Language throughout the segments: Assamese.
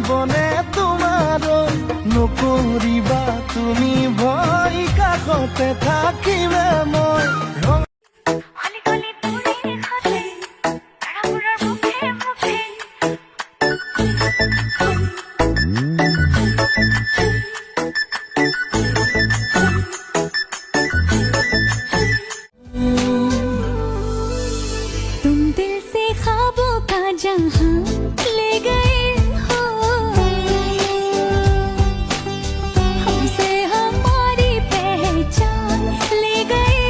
বনে তোমাৰ নকৰিবা তুমি ভয় কাষতে থাকিবে মই तुम दिल से ख्वाबों का जहां ले गए हो हमसे हमारी पहचान ले गए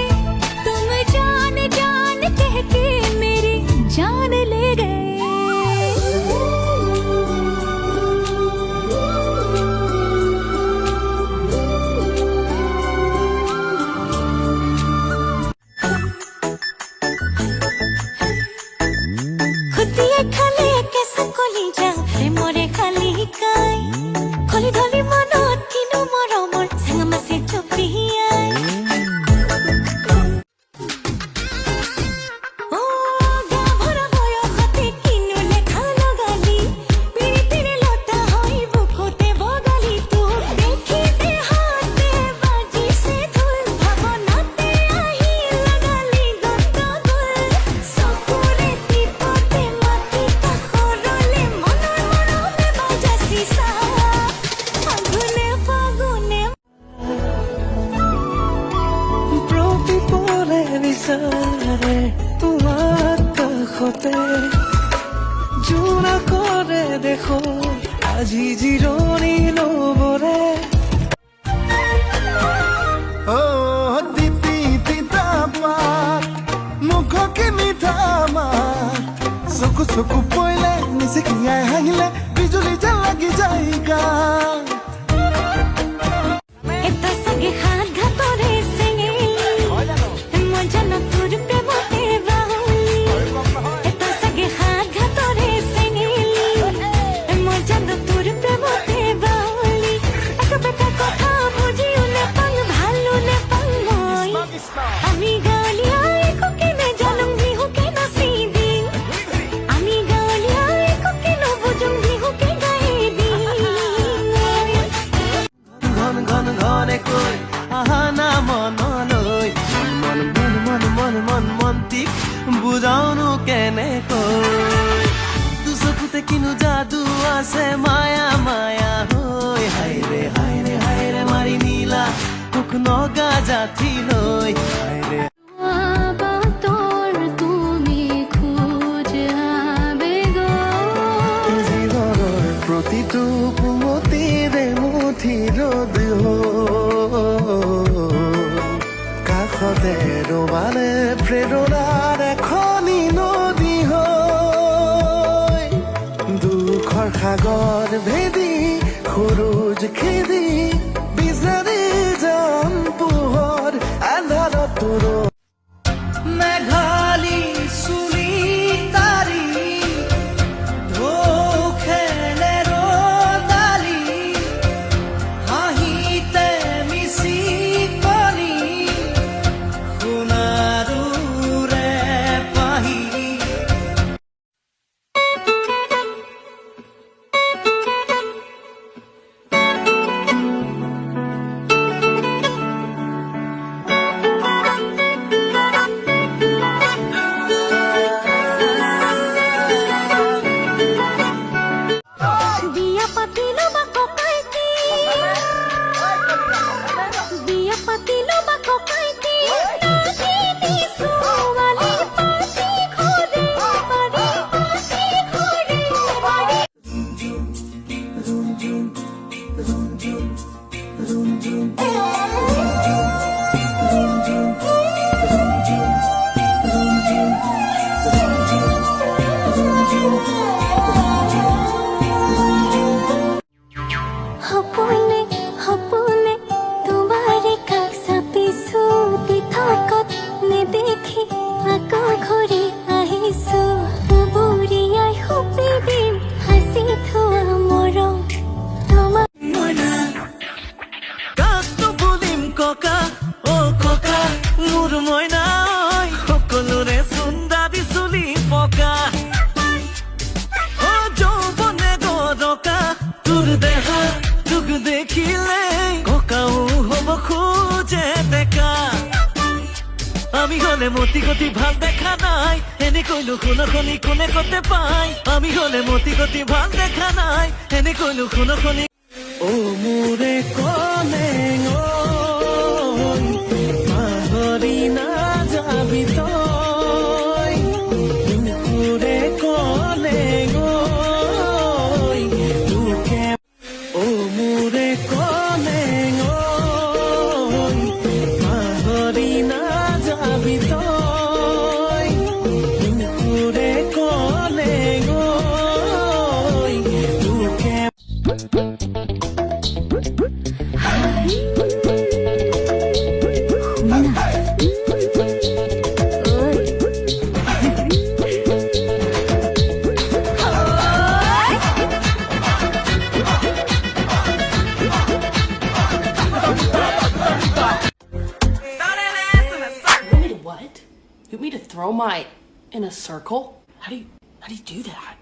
तुम जान जान कह के मेरी जान ले गए খালি কেঁচা কলিজা প্ৰেমৰে খালি কাই খলি ধলি মনত কিনো মৰমৰ চাঙামাছি চপিয়াই গা ভৰা বয়সতে কিনো লেখা লগালি পিৰি পিৰি লতা হৈ বুকুতে বগালি তোক দেখিতে হাতে বাজিছে ঢোল ভাৱনাতে আহি লগালি গণ্ডগোল চকুৰে টিপতে মাটি কাষৰলে মনৰ মৰমে বাজাছি ফাগুনে ফাগুনে প্ৰতিপলে বিচাৰে তোমাৰ কাষতে জোৰা কৰে দেখো আজি জিৰণি লবৰে তিতি তিতা পাত মুখকে মিঠা মাত চকু চকু পৰিলে নিচিকিয়াই হাঁহিলে বিজুলী যেন লাগি যায় গাত এটা সগে হাত ঘাতরে সেঙেলি মজা না তোর প্রেমতে বাউলি এটা সগে হাত ঘাতরে সেঙেলি মজা না তোর প্রেমতে বাউলি এক বেটা কথা বুঝিও না পাং ভালো না পাং মই আমি গালিয়া একুকে না জানুং বিহুকে নাচি দিন আমি গালিয়া একুকে না বুঝুং বিহুকে গাই দিন ঘন ঘন ঘনে কৈ আহা না মনলৈ মন মন মন মন মন মন্তিক বুজাউনো কেনেকৈ দুচকুতে কিনো যাদু আছে মায়া মায়া হৈ হাইৰে হাইৰে হাইৰে মাৰি নীলা তোক নগা জাতিলৈ হাইৰে তোৰ তুমি খোঁজ আবেগো জীৱনৰ প্ৰতিটো কুমতিৰে মুঠি ৰ'দ কাষতে ৰবালে প্ৰেৰণাৰ এখনি নদী হৈ দুখৰ সাগৰ ভেদি সৰুজ খেদি বিচাৰি যাম পোহৰ আন্ধাৰত তোৰ মেঘালী চুলি তাৰি ঢৌ খেলে ৰ'দালি হাঁহিতে মিচি কণী সোণাৰুৰে পাহি বিয়া পাতিলো বা ককাইটি বিয়া পাতিলো বা ককাইটি নাতিনি ছোৱালী পাতি ঘৰে বাৰী পাতি ঘৰে বাৰী সপোনে সপোনে তোমাৰে কাষ চাপিছো তীৰ্থকত নেদেখি আকৌ ঘূৰি আহিছো বুঢ়ীয়া মতি গতি ভাল দেখা নাই এনে কইলো খুনখনি কোনে করতে পাই আমি হলে মতি গতি ভাল দেখা নাই এনে কইলো খুনখনি ও মোরে কলে পাহরি না যাবি তই মোরে কলে তোকে ও মোরে কলে পাহরি না যাবি তই মোরে কলে তোকে What? You want me to throw my in a circle? How do you do that?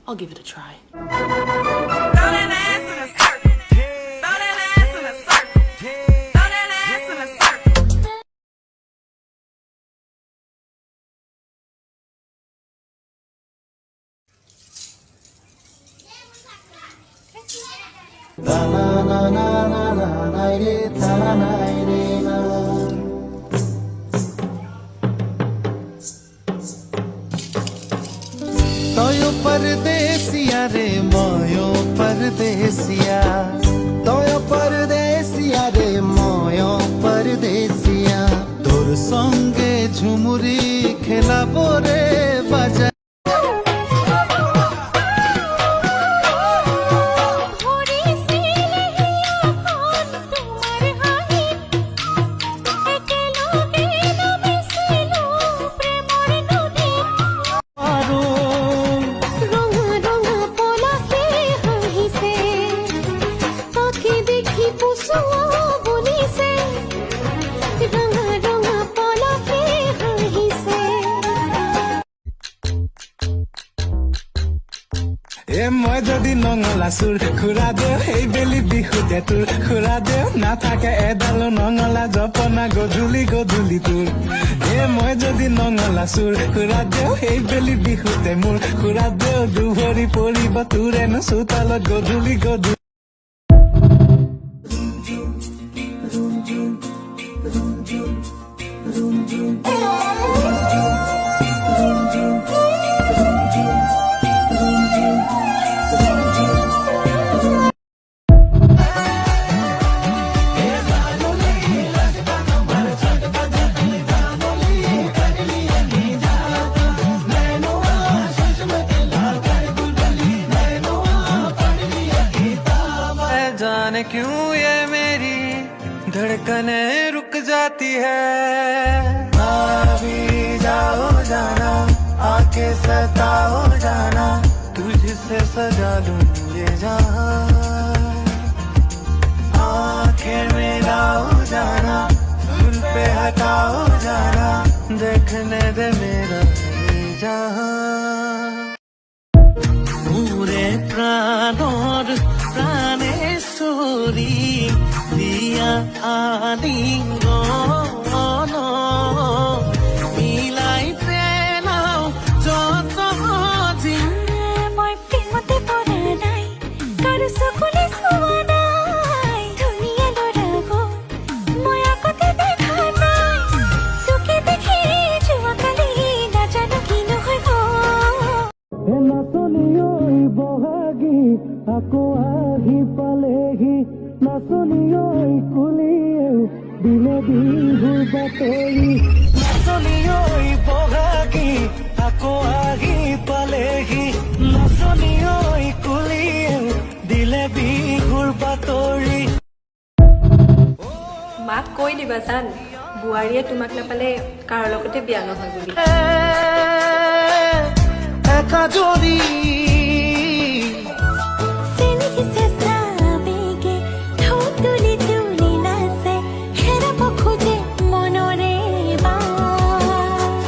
I'll give it a try. Throw that ass in a circle. Throw that ass in a circle. Throw that ass in a circle. तोयो परदेसिया रे मोयो परदेसिया तोयो परदेसिया रे मोयो परदेसिया তোর সঙ্গে ঝুমুরি খেলাবো রে বাজা ভোরে সিলে এখন তোমার হাহি একেলগে নামিছিলো প্ৰেমৰ নদী আৰো ৰঙা ৰঙা পলাশে হাঁহিছে পাখি দেখি পুচুৱা বনিছে ৰঙা ৰঙা পলাশে হাঁহিছে এ মই যদি নঙলা চুৰ খুৰা দেও সেই বেলি বিহুতে তোৰ খুৰা দেও নাথাকে এডাল নঙলা জপনা গধূলি গধূলি তোৰ এ মই যদি নঙলা চুৰ খুৰা দেও সেই বেলি বিহুতে মোৰ খুৰা দেও দুভৰি পৰিব তোৰেনো চোতালত গধূলি গধূলি जाने क्यों ये मेरी धड़कनें रुक जाती है आ भी जाओ जाना आके सताओ जाना तुझसे सजा लूं ये जहां आंखें मिलाओ जाना दिल पे हटाओ जाना देखने दे मेरा ये जहां মোরে প্রাণর প্রাণেশ্বরী দিয়া আলিঙ্গন মিলাই পেলাও যত দিন মই প্ৰেমতে পৰা নাই কাৰো চকুলে চোৱা নাই ধুনীয়া ল'ৰা গৈ মই আগতে দেখা নাই তোকে দেখি যোৱাকালি নাজানো কিনো হৈ গ'ল এ নাচনিয়ৈ বহাগী আকৌ আহি পালেহি নাচনিয়ৈ কুলিয়ে দিলে বিহুৰ বাতৰি নাচনিয়ৈ বহাগী আকৌ আহি পালেহি নাচনিয়ৈ কুলিয়ে দিলে বিহুৰ বাতৰি মাক কৈ দিবা জান বোৱাৰীয়ে তোমাক নাপালে কাৰ লগতে বিয়া নহয় বুলি একা জৰি চেনিছে চাবেগে ঢৌ তুলি তুলি নাচে হেৰাব খোজে মনৰে বাট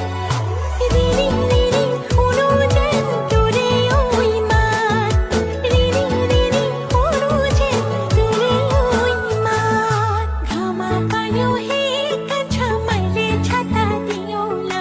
ৰিৰিং ৰিৰিং শুনো যেন তোৰে ঐ মাত ৰিৰিং ৰিৰিং শুনো যেন তোৰে ঐ মাত ঘামা পায়ো হে কাঞ্চা মাইলে ছাতা দিও না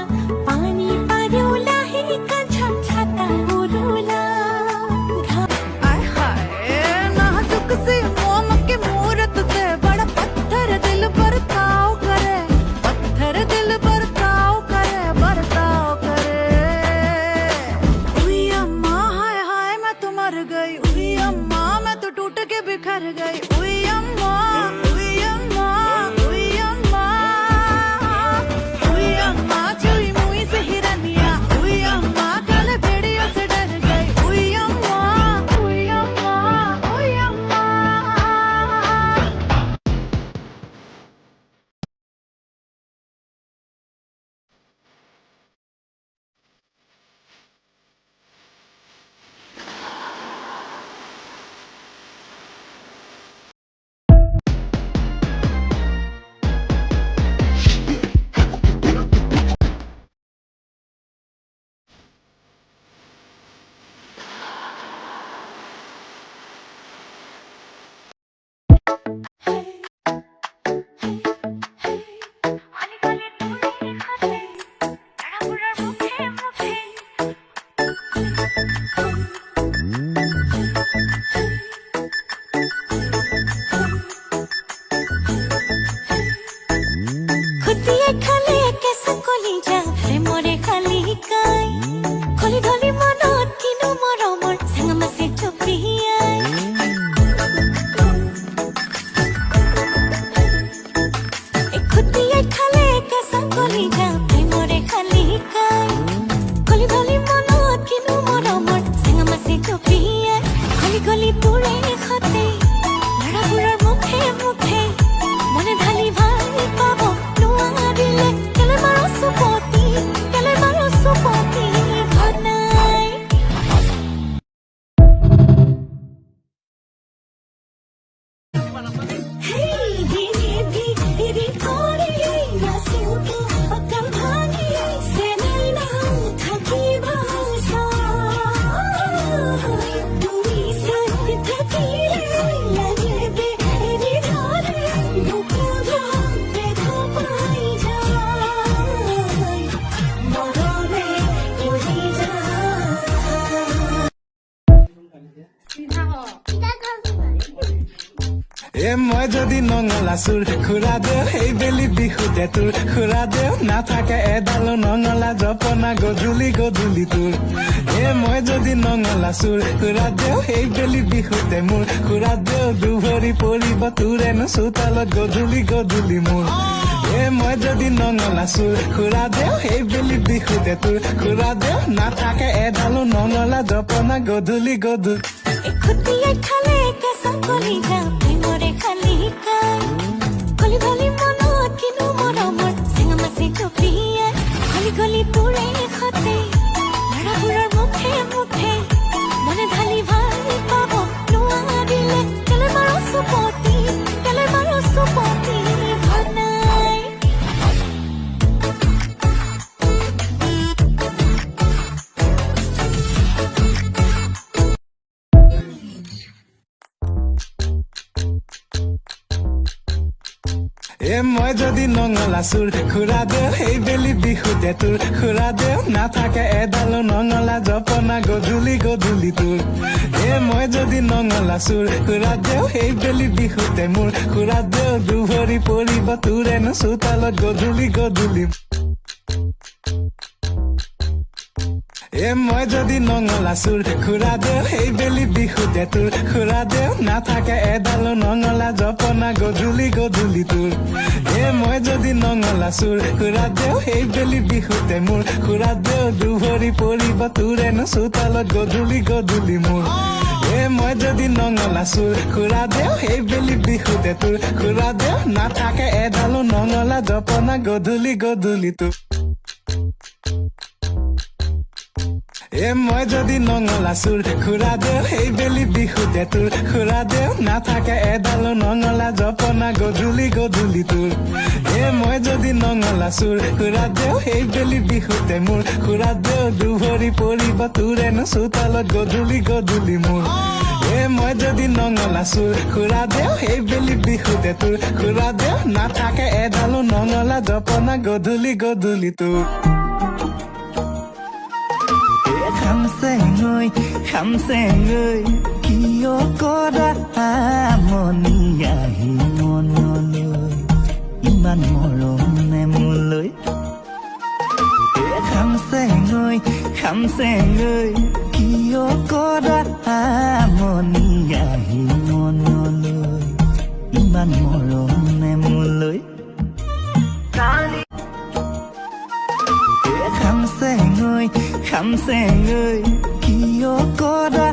মই যদি নঙলা চুৰ খুৰা দেও সেই বেলি বিহুতে তোৰ খুৰা দেও নাথাকে এডাল নঙলা জপনা গধূলি গধূলি তোৰ মই যদি নঙলা চুৰ খুৰা দেও সেই বেলি বিহুতে মোৰ খুৰা দেও দুভৰি পৰিব তোৰেনো চোতালত গধূলি গধূলি মোৰ মই যদি নঙলা চুৰ খুৰা দেও সেই বেলি বিহুতে তোৰ খুৰা দেও নাথাকে এডাল নঙলা জপনা গধূলি গধূলি খুটিয়াই খালে কেঁচা কলিজা প্ৰেমৰে খালি কাই কলি ভালি মনত কিনো মৰমৰ চেঙা মাছে কপিয়াই গলি গলি তোৰে খতে ল'ৰাবোৰৰ মুখে মুখে মনে ঢালি ভাল পাব নোৱাৰিলে কেলে মাৰো চুপতি ভাল নাই মই যদি নঙলা চুৰ খুৰা দেও সেই বেলি বিহুতে তোৰ খুৰা দেও নাথাকে এডাল নঙলা জপনা গধূলি গধূলি তোৰ মই যদি নঙলা চুৰ খুৰা দেও সেই বেলি বিহুতে মোৰ খুৰা দেও দুভৰি পৰিব তোৰেনো চোতালত গধূলি গধূলি মই যদি নঙলা চুৰ খুৰা দেও সেই বেলি বিহুতে তোৰ খুৰা দেও নাথাকে এডাল নঙলা জপনা গধূলি গধূলি তোৰ মই যদি নঙলা চুৰ খুৰা দেও সেই বেলি বিহুতে মোৰ খুৰা দেও দুভৰি পৰিব তোৰেনো চোতালত গধূলি গধূলি মোৰ মই যদি নঙলা চুৰ খুৰা দেও সেই বেলি বিহুতে তোৰ খুৰা দেও নাথাকে এডাল নঙলা জপনা গধূলি গধূলি তোৰ মই যদি নঙলা চুৰ খুৰা দেও সেই বেলি বিহুতে তোৰ খুৰা দেও নাথাকে এডাল নঙলা জপনা গধূলি গধূলি তোৰ মই যদি নঙলা চুৰ খুৰা দেও সেই বেলি বিহুতে মোৰ খুৰা দেও দুভৰি পৰিব তোৰেনো চোতালত গধূলি গধূলি মোৰ মই যদি নঙলা চুৰ খুৰা দেও সেই বেলি বিহুতে তোৰ খুৰা দেও নাথাকে এডাল নঙলা জপনা গধূলি গধূলি তোৰ খামচেঙৈ কিয় কৰা আমনি আহি মনলৈ ইমান মৰমে মোলৈ খামচেঙৈ কিয় কৰা আমনি আহি মনলৈ ইমান মৰমে মোলৈ খামচেঙৈ কিয় কৰা